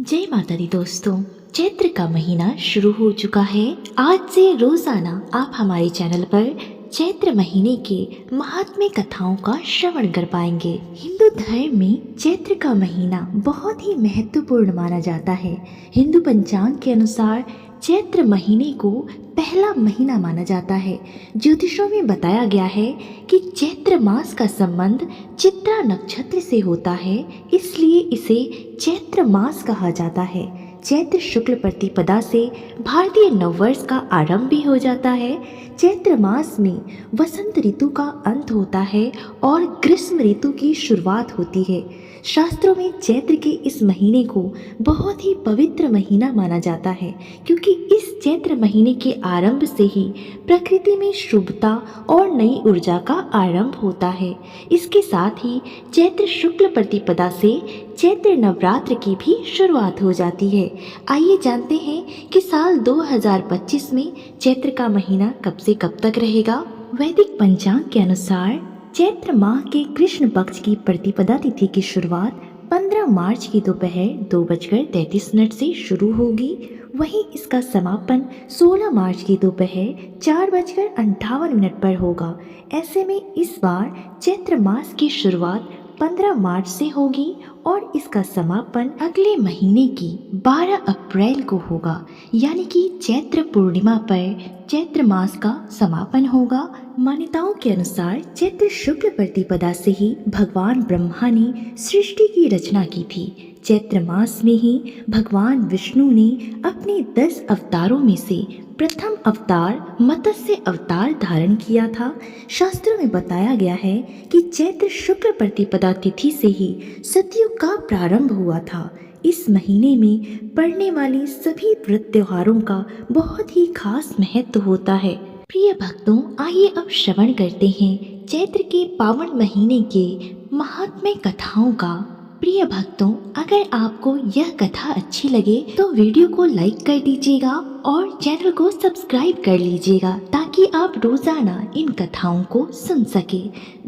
जय माता दी दोस्तों। चैत्र का महीना शुरू हो चुका है। आज से रोजाना आप हमारे चैनल पर चैत्र महीने के महात्म्य कथाओं का श्रवण कर पाएंगे। हिंदू धर्म में चैत्र का महीना बहुत ही महत्वपूर्ण माना जाता है। हिंदू पंचांग के अनुसार चैत्र महीने को पहला महीना माना जाता है। ज्योतिषों में बताया गया है कि चैत्र मास का संबंध चित्रा नक्षत्र से होता है, इसलिए इसे चैत्र मास कहा जाता है। चैत्र शुक्ल प्रतिपदा से भारतीय नववर्ष का आरंभ भी हो जाता है। चैत्र मास में वसंत ऋतु का अंत होता है और ग्रीष्म ऋतु की शुरुआत होती है। शास्त्रों में चैत्र के इस महीने को बहुत ही पवित्र महीना माना जाता है, क्योंकि इस चैत्र महीने के आरंभ से ही प्रकृति में शुभता और नई ऊर्जा का आरंभ होता है। इसके साथ ही चैत्र शुक्ल प्रतिपदा से चैत्र नवरात्र की भी शुरुआत हो जाती है। आइए जानते हैं कि साल 2025 में चैत्र का महीना कब से कब तक रहेगा। वैदिक पंचांग के अनुसार चैत्र माह के कृष्ण पक्ष की प्रतिपदा तिथि की शुरुआत 15 मार्च की दोपहर 2:33 से शुरू होगी। वहीं इसका समापन 16 मार्च की दोपहर 4:58 पर होगा। ऐसे में इस बार चैत्र मास की शुरुआत 15 मार्च से होगी और इसका समापन अगले महीने की 12 अप्रैल को होगा, यानी कि चैत्र पूर्णिमा पर चैत्र मास का समापन होगा। मान्यताओं के अनुसार चैत्र शुक्ल प्रतिपदा से ही भगवान ब्रह्मा ने सृष्टि की रचना की थी। चैत्र मास में ही भगवान विष्णु ने अपने 10 अवतारों में से प्रथम अवतार मत्स्य अवतार धारण किया था। शास्त्रों में बताया गया है कि चैत्र शुक्ल प्रतिपदा तिथि से ही सतयुग का प्रारंभ हुआ था। इस महीने में पड़ने वाले सभी व्रत त्योहारों का बहुत ही खास महत्व होता है। प्रिय भक्तों, आइए अब श्रवण करते हैं चैत्र के पावन महीने के महात्म्य कथाओं का। प्रिय भक्तों, अगर आपको यह कथा अच्छी लगे तो वीडियो को लाइक कर दीजिएगा और चैनल को सब्सक्राइब कर लीजिएगा, ताकि आप रोजाना इन कथाओं को सुन सके।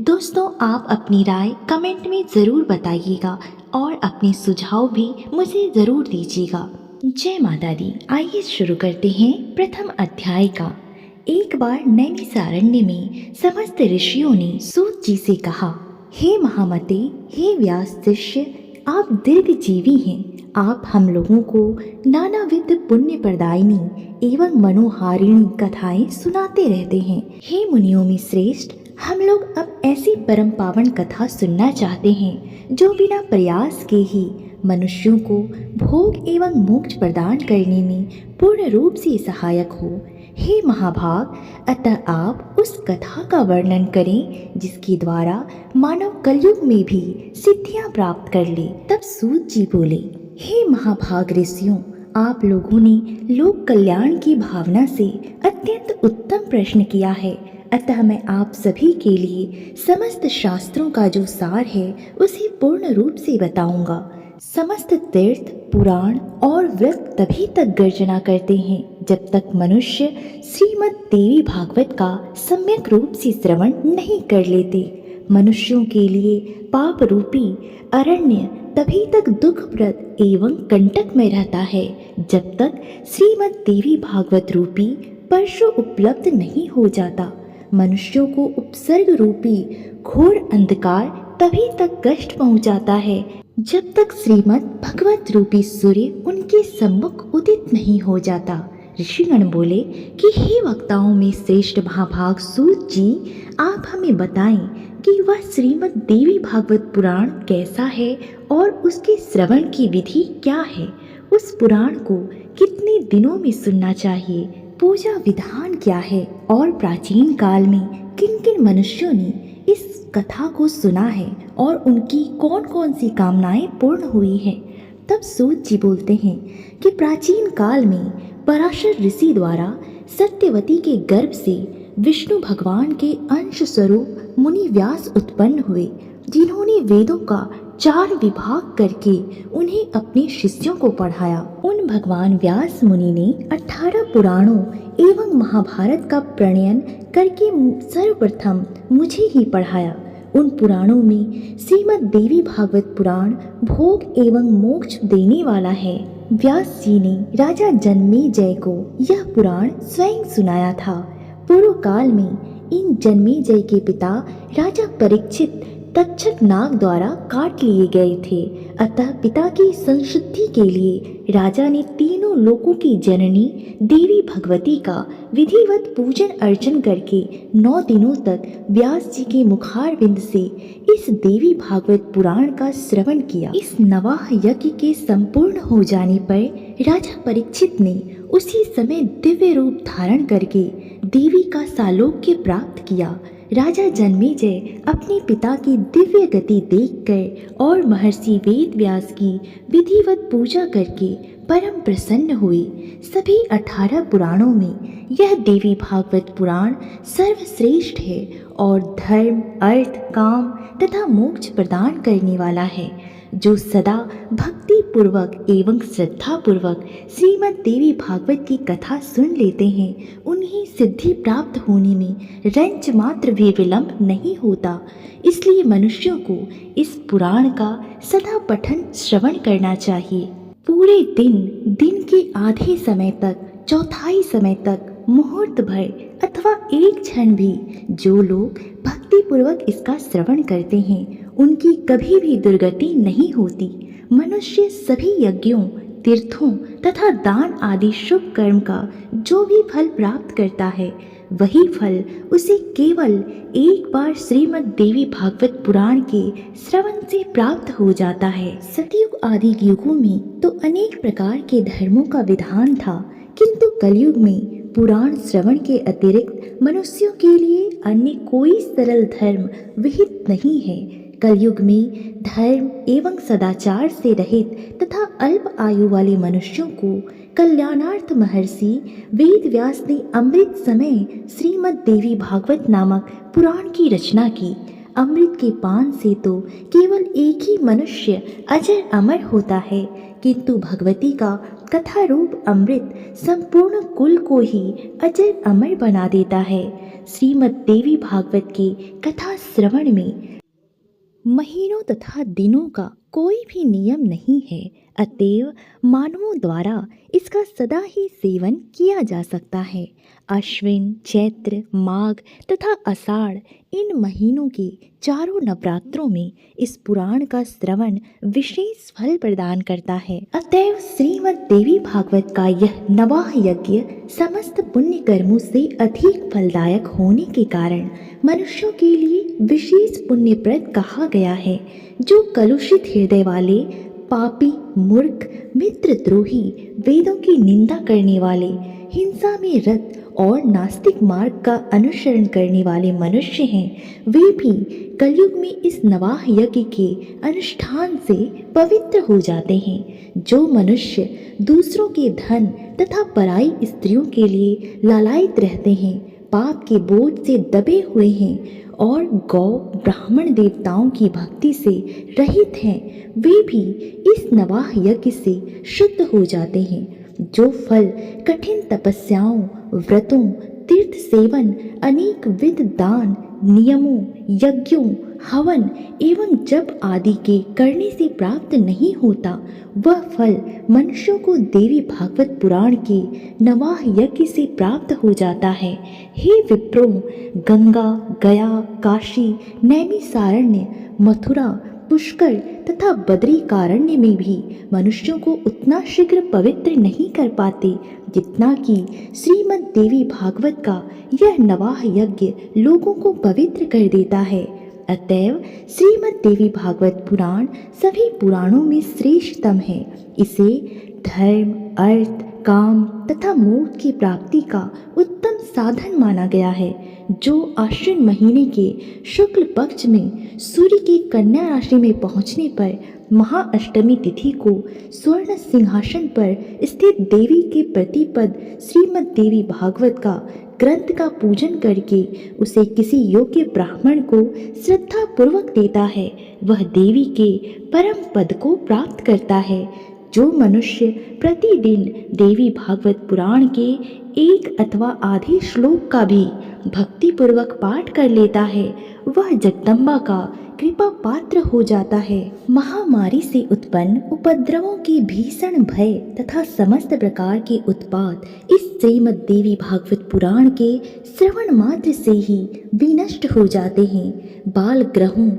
दोस्तों, आप अपनी राय कमेंट में जरूर बताइएगा और अपने सुझाव भी मुझे जरूर दीजिएगा। जय माता दी। आइए शुरू करते हैं प्रथम अध्याय का। एक बार नैमिषारण्य में समस्त ऋषियों ने सूत जी से कहा, हे महामते, हे व्यास शिष्य, आप दीर्घजीवी हैं। आप हम लोगों को नानाविध पुण्य प्रदायिनी एवं मनोहारिणी कथाएं सुनाते रहते हैं। हे मुनियों में श्रेष्ठ, हम लोग अब ऐसी परम पावन कथा सुनना चाहते हैं जो बिना प्रयास के ही मनुष्यों को भोग एवं मोक्ष प्रदान करने में पूर्ण रूप से सहायक हो। हे महाभाग, अतः आप उस कथा का वर्णन करें जिसके द्वारा मानव कलयुग में भी सिद्धियां प्राप्त कर ले। तब सूत जी बोले, हे महाभाग ऋषियों, आप लोगों ने लोक कल्याण की भावना से अत्यंत उत्तम प्रश्न किया है। अतः मैं आप सभी के लिए समस्त शास्त्रों का जो सार है उसे पूर्ण रूप से बताऊंगा। समस्त तीर्थ, पुराण और व्रत तभी तक गर्जना करते हैं जब तक मनुष्य श्रीमद् देवी भागवत का सम्यक रूप से श्रवण नहीं कर लेते। मनुष्यों के लिए पाप रूपी अरण्य तभी तक दुखप्रद एवं कंटक में रहता है जब तक श्रीमद् देवी भागवत रूपी परशु उपलब्ध नहीं हो जाता। मनुष्यों को उपसर्ग रूपी घोर अंधकार तभी तक कष्ट पहुंचाता है जब तक श्रीमद् भगवत रूपी सूर्य उनके सम्मुख उदित नहीं हो जाता। ऋषिगण बोले कि हे वक्ताओं में श्रेष्ठ महाभाग सूत जी, आप हमें बताएं कि वह श्रीमद् देवी भागवत पुराण कैसा है और उसके श्रवण की विधि क्या है। उस पुराण को कितने दिनों में सुनना चाहिए, पूजा विधान क्या है और प्राचीन काल में किन किन मनुष्यों ने इस कथा को सुना है और उनकी कौन कौन सी कामनाएं पूर्ण हुई है। तब सूत जी बोलते हैं कि प्राचीन काल में पराशर ऋषि द्वारा सत्यवती के गर्भ से विष्णु भगवान के अंश स्वरूप मुनि व्यास उत्पन्न हुए, जिन्होंने वेदों का 4 विभाग करके उन्हें अपने शिष्यों को पढ़ाया। उन भगवान व्यास मुनि ने 18 पुराणों एवं महाभारत का प्रणयन करके सर्वप्रथम मुझे ही पढ़ाया। उन पुराणों में श्रीमद् देवी भागवत पुराण भोग एवं मोक्ष देने वाला है। व्यास जी ने राजा जन्मेजय को यह पुराण स्वयं सुनाया था। पूर्व काल में इन जन्मेजय के पिता राजा परीक्षित तक्षक नाग द्वारा काट लिए गए थे। अतः पिता की संशुद्धि के लिए राजा ने तीनों लोकों की जननी देवी भगवती का विधिवत पूजन अर्चन करके 9 दिनों तक व्यास जी के मुखारविंद से इस देवी भागवत पुराण का श्रवण किया। इस नवाह यज्ञ के संपूर्ण हो जाने पर राजा परीक्षित ने उसी समय दिव्य रूप धारण करके देवी का सालोक्य प्राप्त किया। राजा जन्मेजय अपने पिता की दिव्य गति देखकर और महर्षि वेद व्यास की विधिवत पूजा करके परम प्रसन्न हुए। सभी 18 पुराणों में यह देवी भागवत पुराण सर्वश्रेष्ठ है और धर्म, अर्थ, काम तथा मोक्ष प्रदान करने वाला है। जो सदा भक्ति पूर्वक एवं श्रद्धा पूर्वक श्रीमद् देवी भागवत की कथा सुन लेते हैं, उन्हें सिद्धि प्राप्त होने में रंच मात्र भी विलंब नहीं होता। इसलिए मनुष्यों को इस पुराण का सदा पठन श्रवण करना चाहिए। पूरे दिन के आधे समय तक, चौथाई समय तक, मुहूर्त भर अथवा एक क्षण भी जो लोग भक्ति पूर्वक इसका श्रवण करते हैं, उनकी कभी भी दुर्गति नहीं होती। मनुष्य सभी यज्ञों, तीर्थों तथा दान आदि शुभ कर्म का जो भी फल प्राप्त करता है, वही फल उसे केवल एक बार श्रीमद् देवी भागवत पुराण के श्रवण से प्राप्त हो जाता है। सतयुग आदि युगों में तो अनेक प्रकार के धर्मों का विधान था, किंतु कलयुग में पुराण श्रवण के अतिरिक्त मनुष्यों के लिए अन्य कोई सरल धर्म विहित नहीं है। कलयुग में धर्म एवं सदाचार से रहित तथा अल्प आयु वाले मनुष्यों को कल्याणार्थ महर्षि वेद व्यास ने अमृत समय श्रीमद् देवी भागवत नामक पुराण की रचना की। अमृत के पान से तो केवल एक ही मनुष्य अजर अमर होता है, किंतु भगवती का कथा रूप अमृत संपूर्ण कुल को ही अजर अमर बना देता है। श्रीमद् देवी भागवत की कथा श्रवण में महीनों तथा दिनों का कोई भी नियम नहीं है, अतएव मानवों द्वारा इसका सदा ही सेवन किया जा सकता है। अश्विन, चैत्र, माघ तथा आषाढ़ इन महीनों के चारों नवरात्रों में इस पुराण का श्रवण विशेष फल प्रदान करता है। अतएव श्रीमद् देवी भागवत का यह नवाह यज्ञ समस्त पुण्य कर्मों से अधिक फलदायक होने के कारण मनुष्यों के लिए विशेष पुण्यप्रद कहा गया है। जो कलुषित हृदय वाले, पापी, मूर्ख, मित्रद्रोही, वेदों की निंदा करने वाले, हिंसा में रत और नास्तिक मार्ग का अनुसरण करने वाले मनुष्य हैं, वे भी कलयुग में इस नवाह यज्ञ के अनुष्ठान से पवित्र हो जाते हैं। जो मनुष्य दूसरों के धन तथा पराई स्त्रियों के लिए लालायित रहते हैं, पाप के बोझ से दबे हुए हैं और गौ, ब्राह्मण देवताओं की भक्ति से रहित हैं, वे भी इस नवाह यज्ञ से शुद्ध हो जाते हैं। जो फल कठिन तपस्याओं, व्रतों, तीर्थ सेवन, अनेक विध दान, नियमों, यज्ञों, हवन एवं जप आदि के करने से प्राप्त नहीं होता, वह फल मनुष्यों को देवी भागवत पुराण के नवाह यज्ञ से प्राप्त हो जाता है। हे विप्रों, गंगा, गया, काशी, नैमिषारण्य, मथुरा, पुष्कर तथा बद्रिकारण्य में भी मनुष्यों को उतना शीघ्र पवित्र नहीं कर पाते जितना कि श्रीमद् देवी भागवत का यह नवाह यज्ञ लोगों को पवित्र कर देता है। अतएव श्रीमद् देवी भागवत पुराण सभी पुराणों में श्रेष्ठतम है। इसे धर्म, अर्थ, काम तथा मोक्ष की प्राप्ति का उत्तम साधन माना गया है। जो आश्विन महीने के शुक्ल पक्ष में सूर्य की कन्या राशि में पहुंचने पर महाअष्टमी तिथि को स्वर्ण सिंहासन पर स्थित देवी के प्रतिपद श्रीमद् देवी भागवत का ग्रंथ का पूजन करके उसे किसी योग्य ब्राह्मण को श्रद्धा पूर्वक देता है, वह देवी के परम पद को प्राप्त करता है। जो मनुष्य प्रतिदिन देवी भागवत पुराण के एक अथवा आधे श्लोक का भी भक्तिपूर्वक पाठ कर लेता है वह जगदम्बा का कृपा पात्र हो जाता है। महामारी से उत्पन्न उपद्रवों के भीषण भय तथा समस्त प्रकार के उत्पात इस श्रीमद् देवी भागवत पुराण के श्रवण मात्र से ही विनष्ट हो जाते हैं। बाल ग्रहों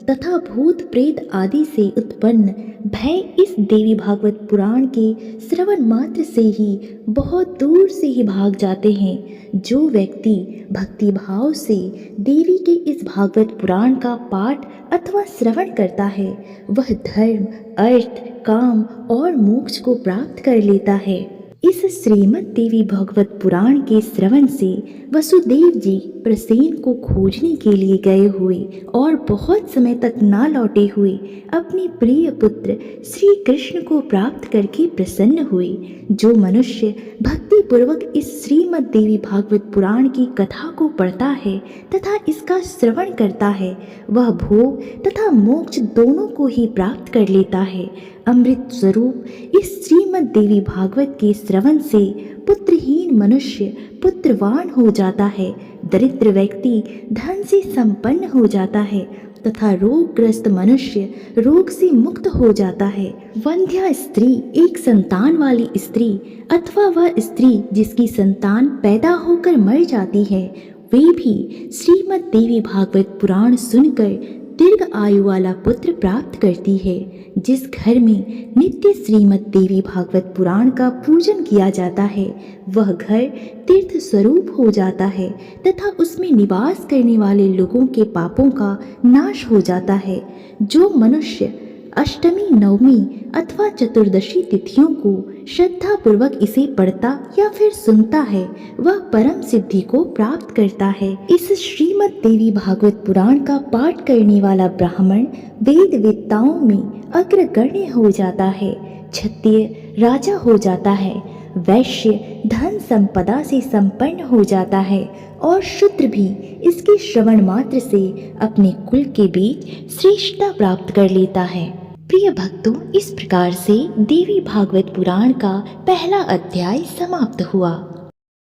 तथा भूत प्रेत आदि से उत्पन्न भय इस देवी भागवत पुराण के श्रवण मात्र से ही बहुत दूर से ही भाग जाते हैं। जो व्यक्ति भक्ति भाव से देवी के इस भागवत पुराण का पाठ अथवा श्रवण करता है वह धर्म, अर्थ, काम और मोक्ष को प्राप्त कर लेता है। इस श्रीमद् देवी भागवत पुराण के श्रवण से वसुदेव जी प्रसेन को खोजने के लिए गए हुए और बहुत समय तक ना लौटे हुए अपने प्रिय पुत्र श्री कृष्ण को प्राप्त करके प्रसन्न हुए। जो मनुष्य भक्ति पूर्वक इस श्रीमद् देवी भागवत पुराण की कथा को पढ़ता है तथा इसका श्रवण करता है वह भोग तथा मोक्ष दोनों को ही प्राप्त कर लेता है। अमृत स्वरूप इस श्रीमद् देवी भागवत के श्रवण से पुत्रहीन मनुष्य पुत्रवान हो जाता है, दरिद्र व्यक्ति धन से संपन्न हो जाता है तथा रोगग्रस्त मनुष्य रोग से मुक्त हो जाता है। वंध्या स्त्री एक संतान वाली स्त्री अथवा वह स्त्री जिसकी संतान पैदा होकर मर जाती है वे भी श्रीमद् देवी भागवत पुराण सुनकर दीर्घ आयु वाला पुत्र प्राप्त करती है। जिस घर में नित्य श्रीमद् देवी भागवत पुराण का पूजन किया जाता है वह घर तीर्थ स्वरूप हो जाता है तथा उसमें निवास करने वाले लोगों के पापों का नाश हो जाता है। जो मनुष्य अष्टमी, नवमी अथवा चतुर्दशी तिथियों को श्रद्धा पूर्वक इसे पढ़ता या फिर सुनता है वह परम सिद्धि को प्राप्त करता है। इस श्रीमद् देवी भागवत पुराण का पाठ करने वाला ब्राह्मण वेद वेत्ताओं में अग्रगण्य हो जाता है, क्षत्रिय राजा हो जाता है, वैश्य धन संपदा से संपन्न हो जाता है और शूद्र भी इसके श्रवण मात्र से अपने कुल के बीच श्रेष्ठता प्राप्त कर लेता है। प्रिय भक्तों, इस प्रकार से देवी भागवत पुराण का पहला अध्याय समाप्त हुआ।